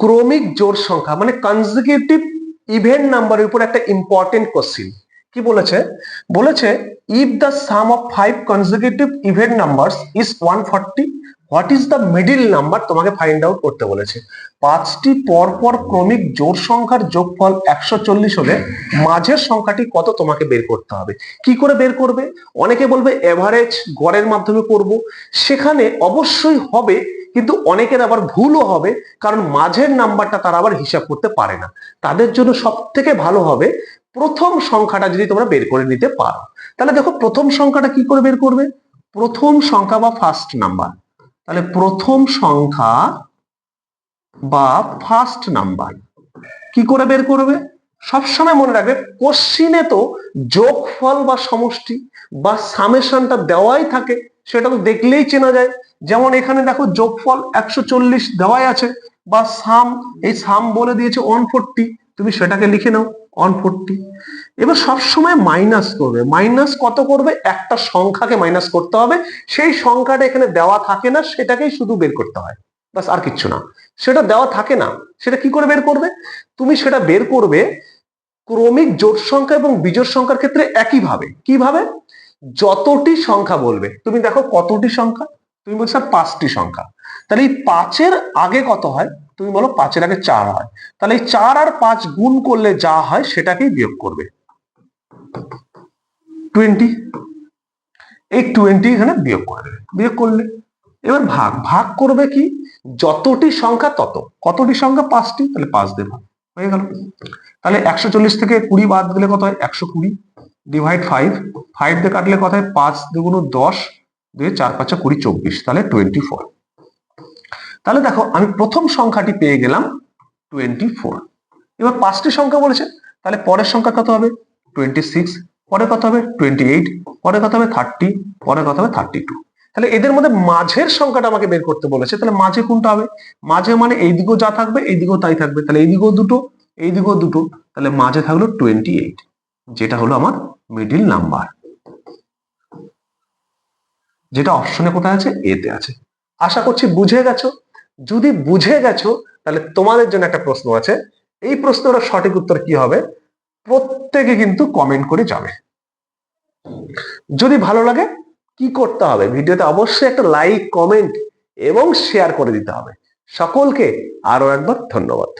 ক্রমিক জোড় সংখ্যা মানে কনজিকিউটিভ ইভেন নাম্বারের উপর একটা ইম্পর্টেন্ট কোশ্চিন কি বলেছে, বলেছে if the some of 5 consecutive even numbers is 140 what is the middle number, তোমাকে ফাইন্ড আউট করতে বলেছে। পাঁচটি পরপর ক্রমিক জোড় সংখ্যার যোগফল 140 হলে মাঝের সংখ্যাটি কত তোমাকে বের করতে হবে। কি করে বের করবে? অনেকে বলবে এভারেজ গড়ের মাধ্যমে করব, সেখানে অবশ্যই হবে, কিন্তু অনেকের আবার ভুলও হবে, কারণ মাঝের নাম্বারটা তারা আবার হিসাব করতে পারে না। তাদের জন্য সব থেকে ভালো হবে প্রথম সংখ্যাটা যদি তোমরা বের করে নিতে পারো। তাহলে দেখো প্রথম সংখ্যাটা কি করে বের করবে, প্রথম সংখ্যা বা ফার্স্ট নাম্বার। তাহলে প্রথম সংখ্যা বা ফার্স্ট নাম্বার কি করে বের করবে? সবসময় মনে রাখবে কোশ্চিনে তো যোগফল বা সমষ্টি বা সামেশনটা দেওয়াই থাকে, সেটা তো দেখলেই চেনা যায়। যেমন এখানে দেখো যোগফল 140 দেওয়াই আছে, বা সাম, এই সাম বলে দিয়েছে 140, তুমি সেটাকে লিখে নাও 140। এবার সবসময় মাইনাস করবে, মাইনাস কত করবে? একটা সংখ্যাকে মাইনাস করতে হবে, সেই সংখ্যাটা এখানে দেওয়া থাকে না, সেটাকেই শুধু বের করতে হয়, বাস আর কিচ্ছু না। সেটা দেওয়া থাকে না, সেটা কি করে বের করবে? তুমি সেটা বের করবে ক্রমিক জোড় সংখ্যা এবং বিজোড় সংখ্যার ক্ষেত্রে একইভাবে। কিভাবে? যতটি সংখ্যা বলবে, তুমি দেখো কতটি সংখ্যা, তুমি বলছো 5টি সংখ্যা, তাহলে এই 5-এর আগে কত হয়? তুমি বলো 5-এর আগে 4 হয়, তাহলে এই 4 আর 5 গুণ করলে যা হয় সেটাকেই বিয়োগ করবে 20। এই 20 এখানে বিয়োগ করে দেবে, বিয়োগ করলে এবার ভাগ, ভাগ করবে কি? যতটি সংখ্যা তত। কতটি সংখ্যা? 5টি, তাহলে 5 দিয়ে ভাগ হয়ে গেল। তাহলে 140 থেকে 20 বাদ দিলে কত হয়? 120 ডিভাইড 5, 5 দিয়ে কাটলে কত হয়? 5 দুগুণ 10, 2 4 5 20 24, তাহলে 24। তাহলে দেখো আমি প্রথম সংখ্যাটি পেয়ে গেলাম 24। এবার 5টি সংখ্যা বলেছে, তাহলে পরের সংখ্যা কত হবে? 26, পরে কত হবে? 28, পরে কত হবে? 30, পরে কত হবে? 32। তাহলে এদের মধ্যে মাঝের সংখ্যাটা আমাকে বের করতে বলেছে, তাহলে মাঝে কোনটা হবে? মাঝে মানে এই দিকেও যা থাকবে এই দিকেও তাই থাকবে, তাহলে এই দিকেও দুটো এই দিকেও দুটো, তাহলে মাঝে থাকলো 28, যেটা হলো আমার মিডল নাম্বার, যেটা অপশনে কোথায় আছে? এতে আছে। আশা করছি বুঝে গেছো। যদি বুঝে গেছো তাহলে তোমাদের জন্য একটা প্রশ্ন আছে, এই প্রশ্নটার সঠিক উত্তর কি হবে প্রত্যেকে কিন্তু কমেন্ট করে যাবে। যদি ভালো লাগে কি করতে হবে? ভিডিওতে অবশ্যই একটা লাইক, কমেন্ট এবং শেয়ার করে দিতে হবে। সকলকে আরো একবার ধন্যবাদ।